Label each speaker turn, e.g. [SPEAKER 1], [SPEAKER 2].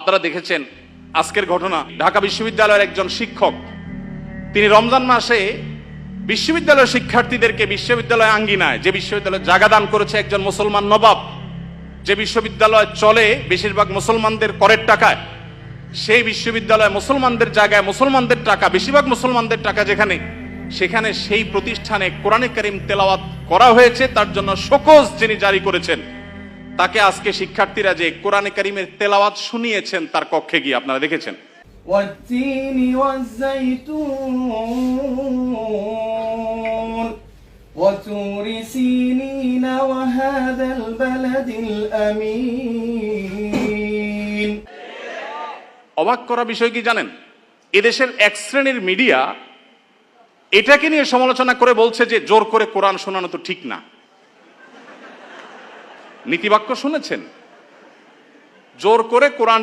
[SPEAKER 1] আপনারা দেখেছেন আজকের ঘটনা, ঢাকা বিশ্ববিদ্যালয়ের একজন শিক্ষক তিনি রমজান মাসে বিশ্ববিদ্যালয়ের শিক্ষার্থীদেরকে বিশ্ববিদ্যালয় আঙ্গিনায়, যে বিশ্ববিদ্যালয় জায়গা দান করেছে একজন মুসলমান নবাব, যে বিশ্ববিদ্যালয় চলে বেশিরভাগ মুসলমানদের করের টাকায়, সেই বিশ্ববিদ্যালয় মুসলমানদের জায়গায় মুসলমানদের টাকা, বেশিরভাগ মুসলমানদের টাকা যেখানে, সেখানে সেই প্রতিষ্ঠানে কোরআনে কারীম তেলাওয়াত করা হয়েছে। তার জন্য শোকজ যিনি জারি করেছেন, তাকে আজকে শিক্ষার্থীরা যে কোরআনে কারীমের তেলাওয়াত শুনিয়েছেন তার কক্ষে গিয়ে, আপনারা দেখেছেন।
[SPEAKER 2] والتين والزيتون وطور سينين وهذا البلد الأمين।
[SPEAKER 1] অবাক করা বিষয় কি জানেন, এদেশের এক শ্রেণীর মিডিয়া এটাকে নিয়ে সমালোচনা করে বলছে যে জোর করে কোরআন শোনানো তো ঠিক না। নীতিবাক্য শুনেছেন? জোর করে কোরআন